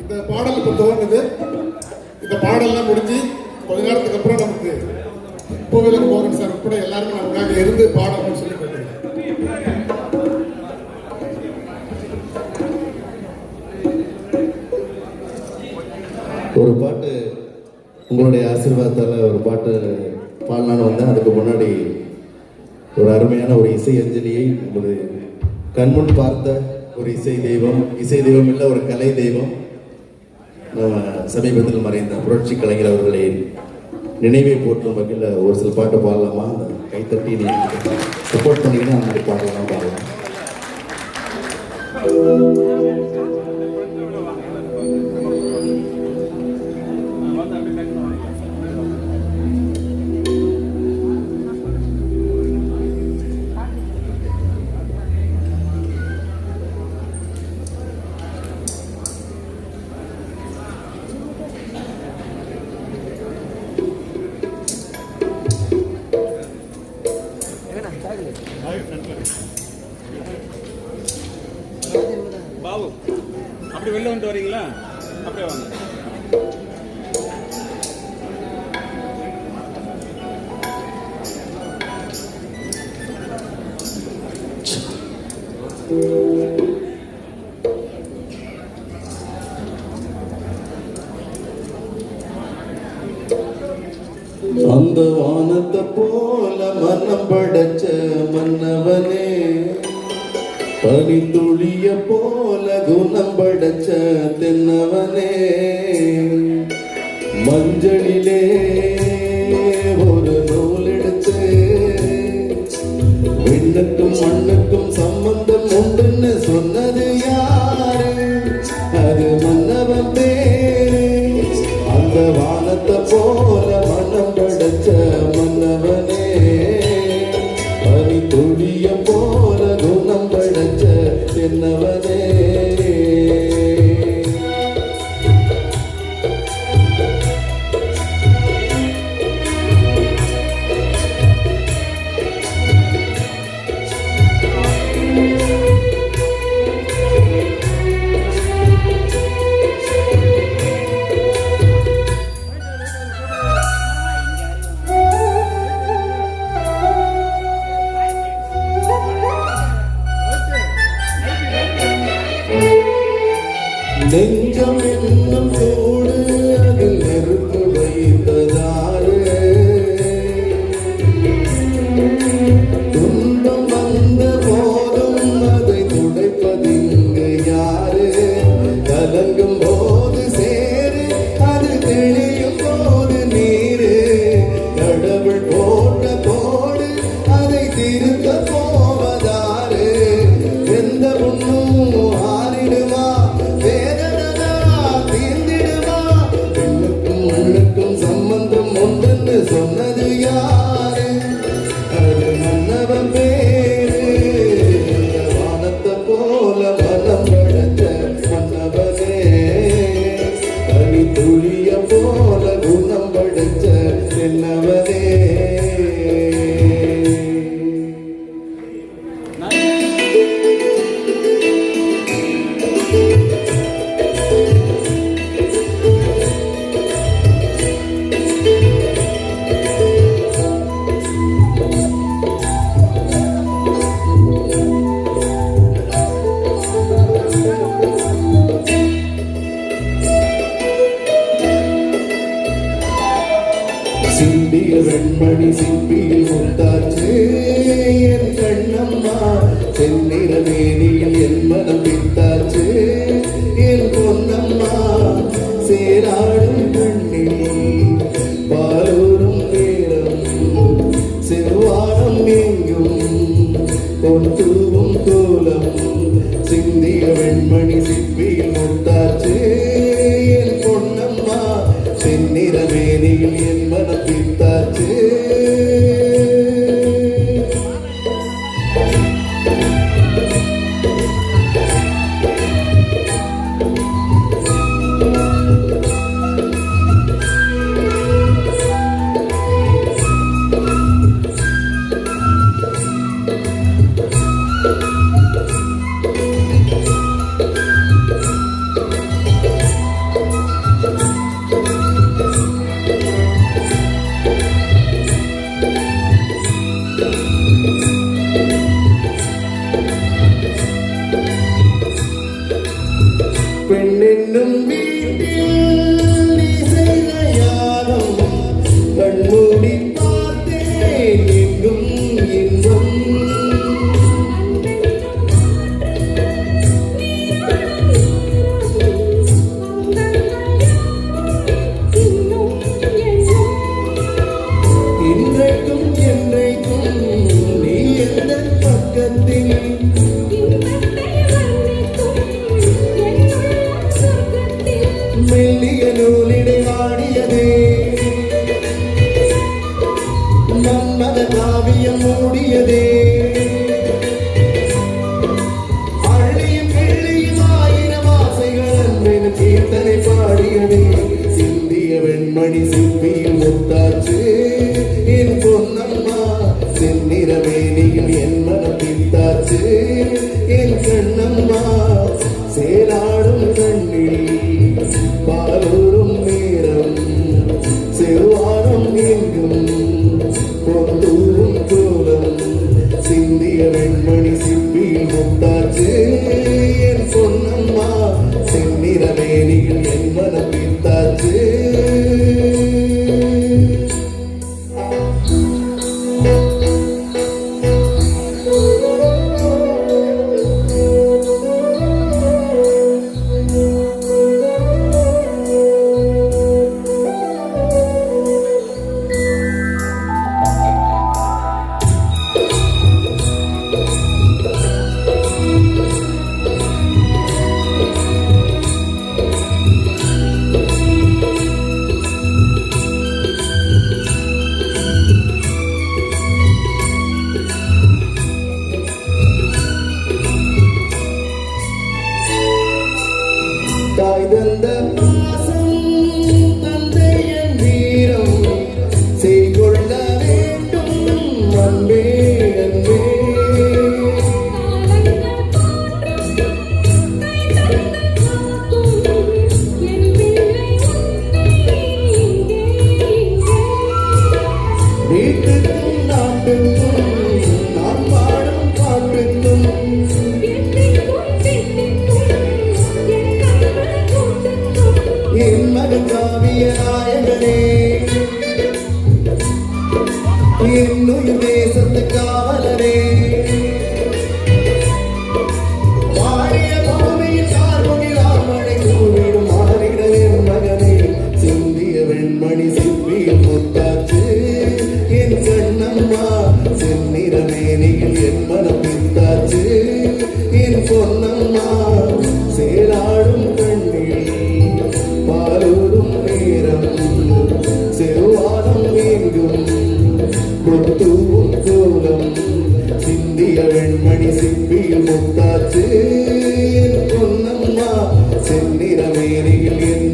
இந்த பாடல் இப்போ துவங்குது. இந்த பாடல்லாம் முடிஞ்சு கொஞ்ச நேரத்துக்கு அப்புறம் நமக்கு பூவிலன் மோகன் சார் உட்பட எல்லாருமே நமக்காக இருந்து பாடணும்னு சொல்லி கொடுத்துருக்காங்க. ஒரு பாட்டு உங்களுடைய ஆசீர்வாதத்தால் ஒரு பாட்டு பாடலான்னு வந்தேன். அதுக்கு முன்னாடி ஒரு அருமையான ஒரு இசை அஞ்சலியை உங்களது கண்முன் பார்த்த ஒரு இசை தெய்வம் இல்லை, ஒரு கலை தெய்வம், நம்ம சமீபத்தில் மறைந்த புரட்சி கலைஞர் அவர்களை நினைவை போற்றும் வகையில் ஒரு சில பாட்டு பாடலாமா? அந்த கைத்தட்டி நீ சப்போர்ட் பண்ணிங்கன்னா அந்த மாதிரி பாடலாம். பாபு அப்படி வெளில வந்துட்டு வரீங்களா? அப்படியே வாங்க. அந்த வானத்தை போல மனம் படைச்ச மன்னவனே, பனித்துளிய போல குணம் படைச்ச தென்னவனே, மஞ்சளிலே ஒரு நூல் எடுத்து விண்ணுக்கும் மண்ணுக்கும் சம்பந்தம் உண்டுன்னு சொன்னது யாரு? அது மன்னவன் பேரு. அந்த வானத்தை போல மனம் படைச்ச மன்னவனே, பனித்துளிய போல குணம் படைச்ச தென்னவனே. நெஞ்சம் என்னும் கூடு அதில் நெருப்பு வைத்ததாறு, துன்பம் வந்த போதும் அதை துடைப்பதிங்கு யாரு? கலங்கும் போது சேரு, அது தெளியும் போது நீரு. கடவுள் போட்ட கோடு அதை திருத்த போவதாறு? எந்த பொண்ணும் ஆறிடுமா, சம்பந்தம் ஒன்றுன்னு சொன்னது யாரு? அது மன்னவன் பேரு. வானத்தை போல மனம் படைச்ச மன்னவனே, பனித்துளிய போல குணம் படைச்ச தென்னவனே. சிந்திய வெண்மணி சிப்பியில் முத்தாச்சு என் கண்ணம்மா, செந்நிற மேனியில் என் மனம் பித்தாச்சு என் பொன்னம்மா. சேராடும் கண்ணில் பாலூரும் நேரம், செவ்வானம் எங்கும் பொன்தூவும் கோலம். சிந்திய வெண்மணி சிப்பியில் முத்தாச்சு என் பொன்னம்மா, செந்நிற மேனியில் என் மனம் பித்தாச்சு. என்னும் வீட்டில் நீ செய்த யாகம் கண்மூடி பார்த்தேன் எங்கும் இன்பம். இன்றைக்கும் என்றைக்கும் நீ எந்த பக்கத்தில் மெல்லிய நூலிடை வாடியதே மன்மத காவியம் மூடியதே அள்ளியும் வெள்ளியும் ஆயிரம் ஆசைகள் அன்பின் கீர்த்தனை பாடியதே சிந்திய வெண்மணி சிப்பியில் முத்தாச்சு என் பொன்னம்மா செந்நிற வேணியில் என் மனம் பித்தாச்சு என் கண்ணம்மா சேலாடும் கண்ணில் பாலூரும் நேரம் செவ்வானம் எங்கும் பொந்தூரும் கோலம் சிந்திய வெண்மணி சிப்பியில் முத்தாச்சு என் பொன்னம்மா செந்நிற வேணியில் என் மனம் பித்தாச்சு. தாய் தந்த பாசம் தந்தையின் வீரம் செய்கொள்ள வேண்டும் அன்பே அன்பே. வீட்டுக்கும் நாட்டுக்கும் நான் பாடும் பாட்டுக்கும் என் மகன் காவிய நாயகனே என்னுயிர் தேசத்து காவலரே வாழிய பூமியில் சார்புகில் ஆமழை கூவிடும் மாறிட என் மகனே சிந்திய வெண்மணி சிப்பியில் முத்தாச்சு என் கண்ணம்மா செந்நிற மேனியில் என் மனம் பித்தாச்சு என் பொன்னம்மா சேலாடும் கண்ணில் பாலூரும் நேரம் செவ்வானம் எங்கும் பொத்தூவும் கோலம் சிந்திய வெண்மணி சிப்பியில் முத்தாச்சு என் பொன்னம்மா செந்நிற மேனியில் என்